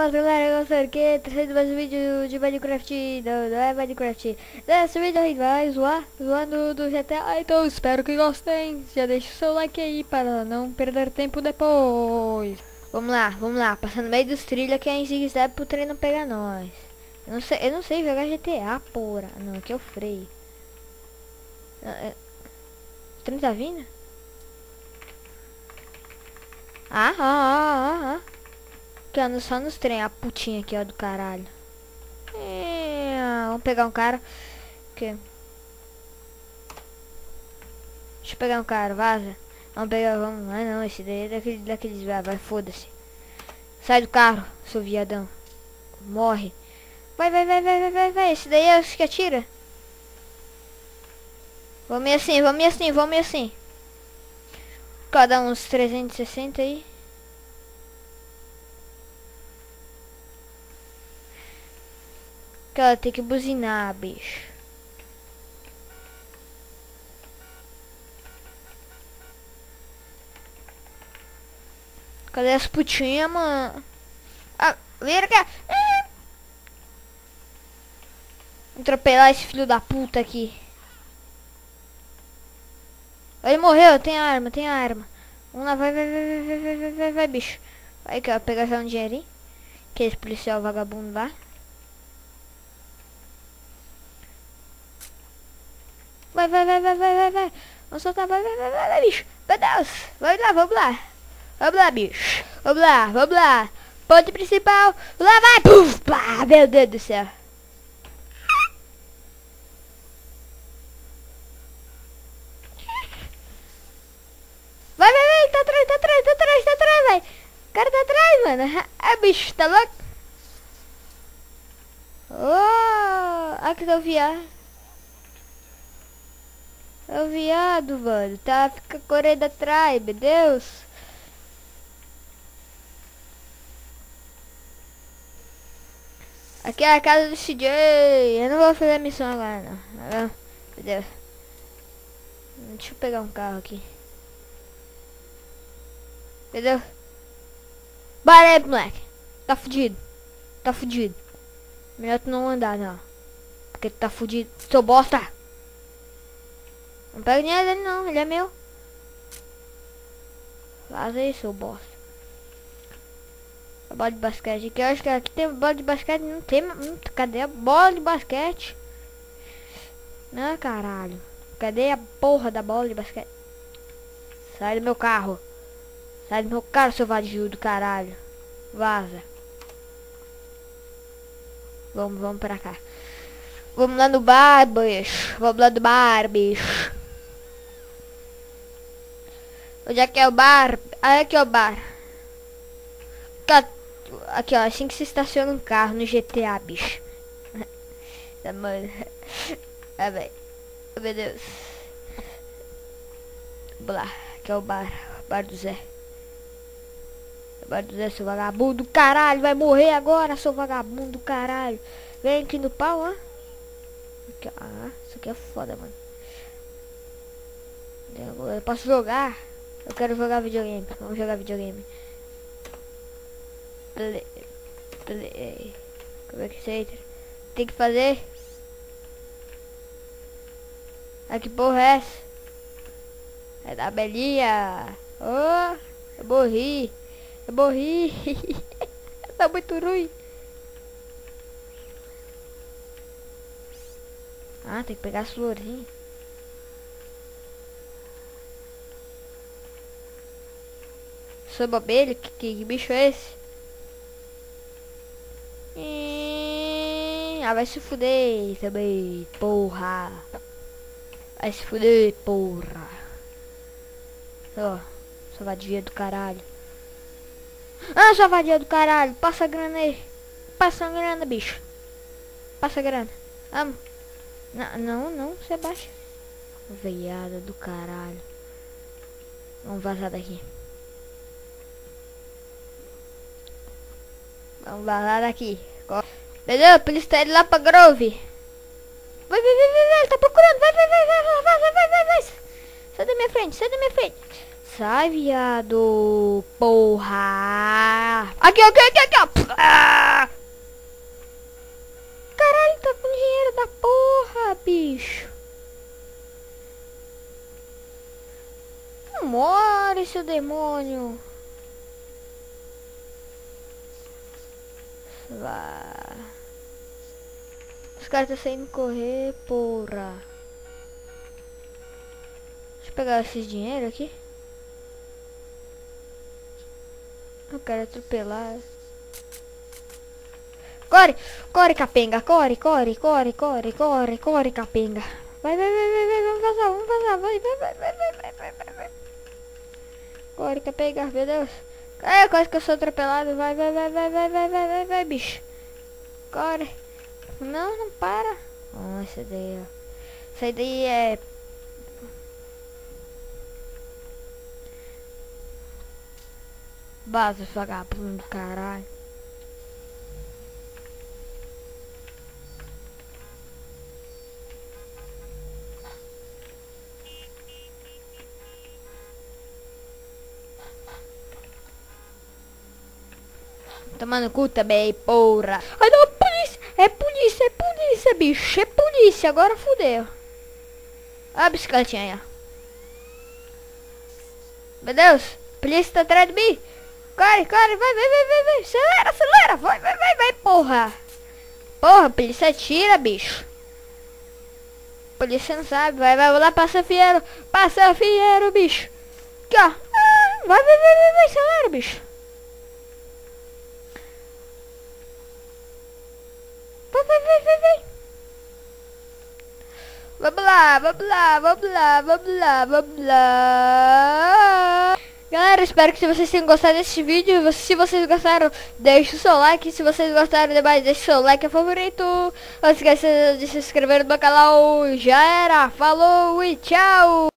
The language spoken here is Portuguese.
fala galera, eu sou aqui, trazendo mais um vídeo de Minecraft, não é Minecraft. Nesse vídeo a gente vai zoando do GTA, então espero que gostem. Já deixa o seu like aí para não perder tempo depois. Vamos lá, passando no meio dos trilhos que a gente quiser pro trem não pegar nós. Eu não sei jogar GTA, porra. Não, aqui é o freio. O trem tá vindo? Que anda só nos trem, a putinha aqui, ó, do caralho. Vamos pegar um cara. Que? Deixa eu pegar um cara, vaza. Vamos pegar, vamos. Ah não, esse daí é daqueles vai, foda-se. Sai do carro, seu viadão. Morre. Vai. Esse daí é os que atira. Vamos assim. Cada uns 360 aí. Que ela tem que buzinar, bicho. Cadê as putinhas, mano? Ah, vira cá. Atropelar esse filho da puta aqui. Ele morreu, tem arma. Vamos lá, vai, bicho. Vai que eu vou pegar já um dinheirinho. Que esse policial vagabundo lá. Vai. Vamos soltar, vai, bicho. Meu Deus. Vamos lá, bicho. Vamos lá. Ponto principal. Lá vai. Puf, pá, meu Deus do céu. Vai. Tá atrás, vai. O cara tá atrás, mano. Ah, bicho, tá louco? Aqui tá o viado. É o viado, mano. Tá, fica correndo atrás, meu Deus. Aqui é a casa do CJ. Eu não vou fazer a missão agora, não. Meu Deus. Deixa eu pegar um carro aqui. Entendeu? Bora aí, moleque. Tá fudido. Melhor tu não andar, não. Porque tu tá fudido. Seu bosta. Não pega dinheiro dele, não. Ele é meu. Vaza aí, seu bosta. A bola de basquete aqui. Eu acho que aqui tem bola de basquete. Não tem. Cadê a bola de basquete? Não, caralho. Cadê a porra da bola de basquete? Sai do meu carro. Seu vadio do caralho. Vaza. Vamos pra cá. Vamos lá no bar, bicho. Onde é que é o bar? Aqui é o bar. Aqui, ó. Assim que se estaciona um carro no GTA, bicho. Mano. Velho. Meu Deus. Vamos lá. Aqui é o bar. Bar do Zé. Seu vagabundo do caralho. Vai morrer agora, seu vagabundo do caralho. Vem aqui no pau, ó. Aqui, isso aqui é foda, mano. Eu posso jogar. Eu quero jogar videogame. Vamos jogar videogame. Play. Como é que você entra? Tem que fazer. Que porra é essa? É da belinha. Eu morri. Tá muito ruim. Tem que pegar as florzinhas. Sob abelha? Que bicho é esse? Vai se fuder também, porra. Vai se fuder, porra. Ó, sua vadia do caralho. Sua vadia do caralho. Passa a grana aí. Passa a grana, bicho. Passa a grana. Vamos. Não, você baixa. Veiada do caralho. Vamos vazar daqui. Beleza, a polícia tá indo lá pra Grove. Vai, ele tá procurando. Vai. Sai da minha frente. Sai, viado. Porra. Aqui, ó. Ah! Caralho, tá com dinheiro da porra, bicho. Morre, seu demônio. Vá. Os caras tá saindo correr, porra. Deixa eu pegar esses dinheiro aqui. Eu quero atropelar. Corre, capenga. Corre, capenga. Vai, vamos vazar. Vai. Corre, capenga, meu Deus. É, quase que eu sou atropelado. Vai, bicho. Corre. Não para. Nossa, daí, ó. Isso daí é... Base, vagabundo do caralho. Tomando cu também, porra. Ai, não, polícia. É polícia, bicho. É polícia. Agora fudeu. Olha a bicicletinha aí, ó. Meu Deus. Polícia tá atrás de mim. Corre, vai. Acelera. Vai, porra. Porra, polícia atira, bicho. Polícia não sabe. Vai lá, passa fieiro, bicho. Aqui, ó. Vai, acelera, bicho. Vai. Vamos lá. Galera, espero que vocês tenham gostado desse vídeo. Se vocês gostaram, deixe o seu like. Se vocês gostaram demais, deixe o seu like favorito. Não se esqueça de se inscrever no meu canal. Já era, falou e tchau.